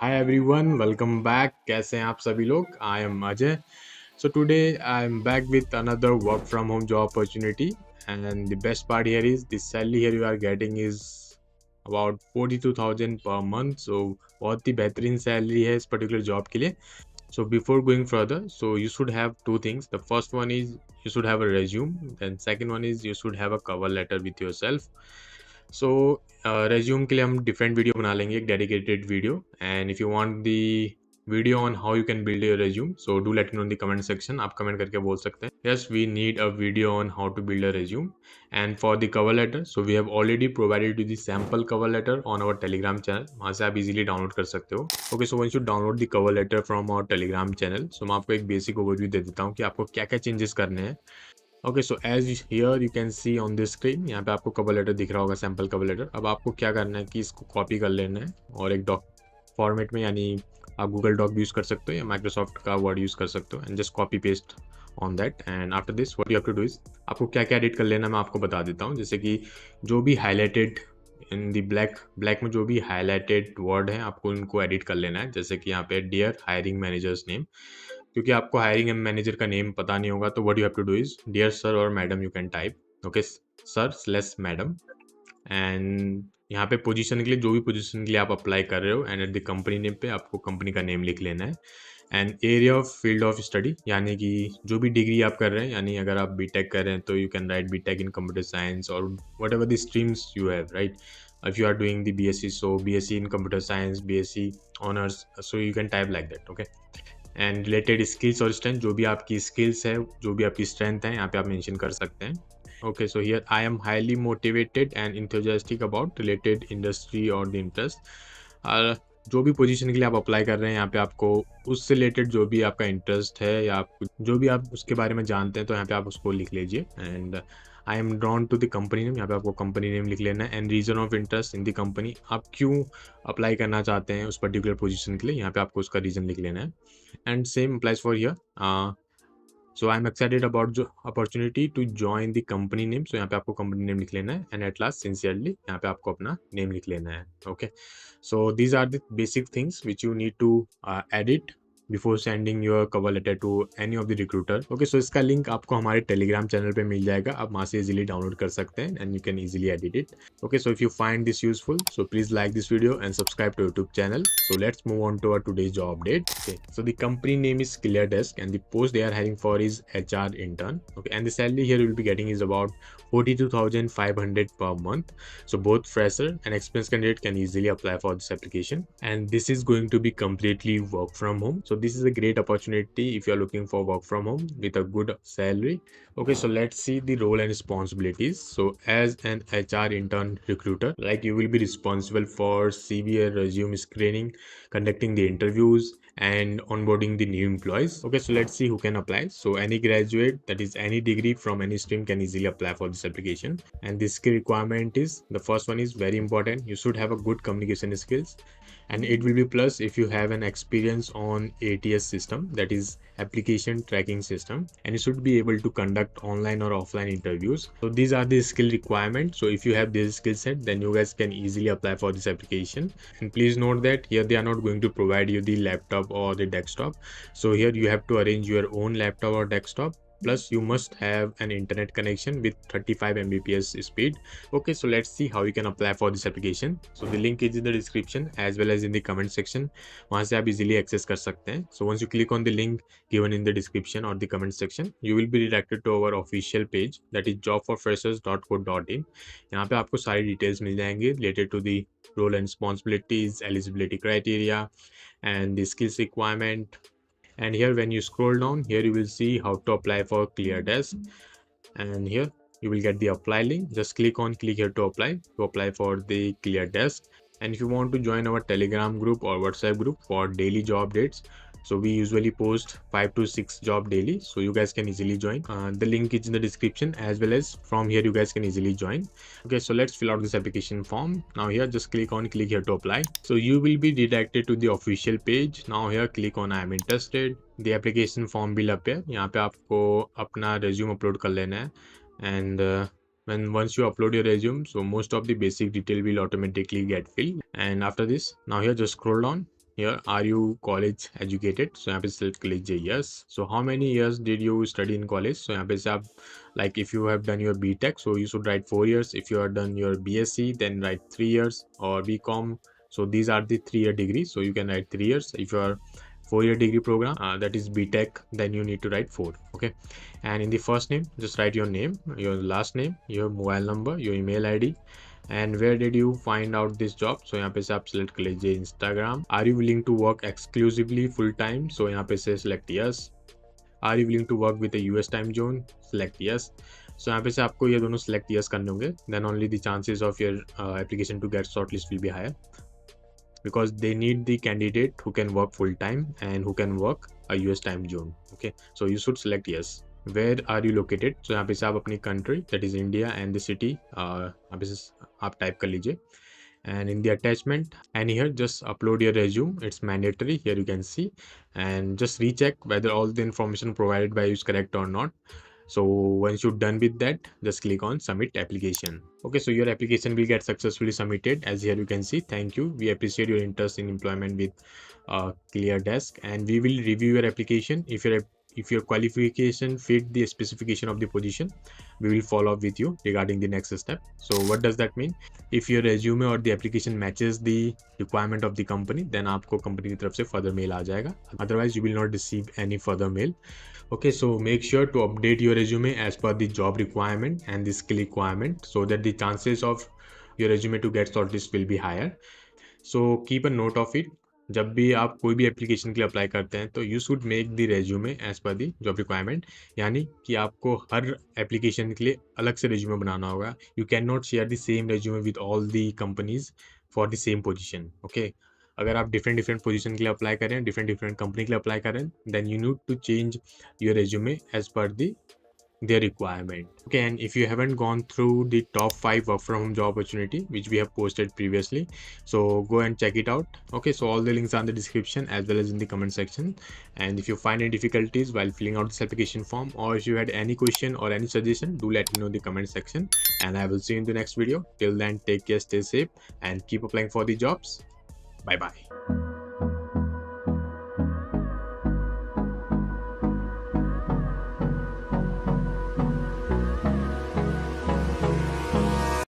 Hi everyone, welcome back. कैसे हैं आप सभी लोग? I am Ajay. So today I am back with another work from home job opportunity, and the best part here is the salary here you are getting is about 42,000 per month. So बहुत ही बेहतरीन salary है इस particular job के लिए. So before going further, so you should have two things. The first one is you should have a resume. Then second one is you should have a cover letter with yourself. So resume के लिए हम different video बना लेंगे, एक dedicated video. And if you want the video on how you can build your resume, so do let me know in the comment section. आप comment करके बोल सकते हैं yes we need a video on how to build a resume. And for the cover letter, so we have already provided you the sample cover later on our Telegram channel. वहाँ से आप easily download कर सकते हो. Okay, so once you download the cover letter from our Telegram channel, so मैं आपको एक basic overview दे देता हूँ कि आपको क्या क्या चेंजेस करने हैं. Okay, so as here you can see on this screen, यहाँ पे आपको कवर लेटर दिख रहा होगा, सैम्पल कवर लेटर. अब आपको क्या करना है कि इसको कॉपी कर लेना है और एक डॉक फॉर्मेट में, यानी आप गूगल डॉक भी यूज़ कर सकते हो या माइक्रोसॉफ्ट का वर्ड यूज़ कर सकते हो, and just copy paste on that. And after this what you have to do is, आपको क्या क्या एडिट कर लेना मैं आपको बता देता हूँ. जैसे कि जो भी हाईलाइटेड इन दी ब्लैक में जो भी हाईलाइटेड वर्ड है आपको उनको एडिट कर लेना है. जैसे कि यहाँ पे डियर हायरिंग मैनेजर्स नेम, क्योंकि आपको हायरिंग मैनेजर का नेम पता नहीं होगा, तो what you have to do is dear sir और madam you can type. Okay, sir slash madam. And यहाँ पे पोजीशन के लिए, जो भी पोजीशन के लिए आप अप्लाई कर रहे हो, and at the company name पे आपको कंपनी का नेम लिख लेना है. And area of field of study, यानी कि जो भी डिग्री आप कर रहे हैं, यानी अगर आप बीटेक कर रहे हैं तो you can write BTech in computer science और whatever the streams you have, right. if you are doing the BSc, so BSc in computer science, BSc honors, so you can type like that. Okay, and related skills और strength, जो भी आपकी skills है, जो भी आपकी strength है, यहाँ पे आप मेंशन कर सकते हैं. Okay, so here I am highly motivated and enthusiastic about related industry और द इंटरेस्ट. जो भी पोजीशन के लिए आप अप्लाई कर रहे हैं, यहाँ पे आपको उससे रिलेटेड जो भी आपका इंटरेस्ट है या आप जो भी आप उसके बारे में जानते हैं, तो यहाँ पे आप उसको लिख लीजिए. And I am drawn to the company name, यहाँ पे आपको कंपनी नेम लिख लेना है. And reason of interest in the company, आप क्यों अप्लाई करना चाहते हैं उस पर्टिकुलर पोजीशन के लिए, यहाँ पे आपको उसका रीजन लिख लेना है. And same applies for here. So I'm excited about the opportunity to join the company name. So यहाँ पे आपको company name लिख लेना है. And at last sincerely, यहाँ पे आपको अपना name लिख लेना है. Okay, so these are the basic things which you need to edit before sending your cover letter to any of the recruiter. Okay, so इसका लिंक आपको हमारे टेलीग्राम चैनल पे मिल जाएगा, आप वहाँ से इजीली डाउनलोड कर सकते हैं and you can easily edit it. Okay, so if you find this useful, so please like this video and subscribe to YouTube channel. So let's move on to our today's job update. Okay, so the company name is Cleardesk and the post they are hiring for is HR intern. Okay, and the salary here you will be getting is about 42,500 per month. So both fresher and experienced candidate can easily apply for this application, and this is going to be completely work from home. So this is a great opportunity if you are looking for work from home with a good salary. Okay, so let's see the role and responsibilities. So as an HR intern recruiter, like you will be responsible for CV and resume screening, conducting the interviews and onboarding the new employees. Okay, so let's see who can apply. So any graduate, that is any degree from any stream, can easily apply for this application. And this skill requirement is, the first one is very important, you should have a good communication skills, and it will be plus if you have an experience on ATS system, that is application tracking system, and you should be able to conduct online or offline interviews. So these are the skill requirements. So if you have this skill set, then you guys can easily apply for this application. And please note that here they are not going to provide you the laptop or the desktop. So here you have to arrange your own laptop or desktop, plus you must have an internet connection with 35 Mbps speed. Okay, so let's see how you can apply for this application. So the link is in the description as well as in the comment section. वहाँ से आप easily access कर सकते हैं. So once you click on the link given in the description or the comment section, you will be redirected to our official page, that is jobforfreshers.co.in. यहाँ पे आपको सारी details मिल जाएंगे related to the role and responsibilities, eligibility criteria, and the skills requirement. And here when you scroll down, here you will see how to apply for Cleardesk, and here you will get the apply link. Just click here to apply for the Cleardesk. And if you want to join our Telegram group or WhatsApp group for daily job updates, so we usually post 5 to 6 job daily, so you guys can easily join. The link is in the description, as well as from here you guys can easily join. Okay, so let's fill out this application form. Now here just click here to apply. So you will be redirected to the official page. Now here click on I am interested. The application form will appear. यहाँ पे आपको अपना resume upload कर लेना है. And once you upload your resume, so most of the basic detail will automatically get filled. And after this, now here just scroll down here, are you college educated? So यहाँ पे select कीजिए yes. So how many years did you study in college? So यहाँ पे से आप, like if you have done your BTech, so you should write 4 years. If you have done your BSc, then write 3 years, or BCom. So these are the 3 year degrees. So you can write 3 years. If you are 4 year degree program, that is BTech, then you need to write 4. Okay. And in the first name, just write your name, your last name, your mobile number, your email ID, and where did you find out this job? So यहाँ पे से आप select कर लीजिए Instagram. Are you willing to work exclusively full time? So यहाँ पे से select yes. Are you willing to work with a US time zone? Select yes. So यहाँ पे से आपको ये दोनों select yes करने होंगे. Then only the chances of your application to get shortlist will be higher, because they need the candidate who can work full time and who can work a US time zone. Okay, so you should select yes. Where are you located? So यहाँ पे से आप अपनी country, that is India, and the city यहाँ पे से आप type कर लीजिए. And in the attachment, and here just upload your resume. It's mandatory. Here you can see, and just recheck whether all the information provided by you is correct or not. So once you're done with that, just click on submit application. Okay, so your application will get successfully submitted. As here you can see, thank you, we appreciate your interest in employment with Cleardesk, and we will review your application. If your qualification fit the specification of the position, we will follow up with you regarding the next step. So what does that mean? If your resume or the application matches the requirement of the company, then आपको company की तरफ से further mail आ जाएगा. Otherwise you will not receive any further mail. Okay, so make sure to update your resume as per the job requirement and the skill requirement, so that the chances of your resume to get shortlist will be higher. So keep a note of it. जब भी आप कोई भी application के लिए apply करते हैं, तो you should make the resume as per the job requirement. यानी कि आपको हर एप्लीकेशन के लिए अलग से रेज्यूमे बनाना होगा. You can not share the same resume with all the companies for the same position. Okay, अगर आप डिफरेंट डिफरेंट पोजीशन के लिए अप्लाई करें, डिफरेंट डिफरेंट कंपनी के लिए अप्लाई करें, then you need to change your resume as per the their requirement. Okay, and if you haven't gone through the top 5 work from home job opportunity which we have posted previously, so go and check it out. Okay, so all the links are in the description as well as in the comment section. And if you find any difficulties while filling out this application form, or if you had any question or any suggestion, do let me know in the comment section, and I will see you in the next video. Till then, take care, stay safe, and keep applying for the jobs. Bye bye.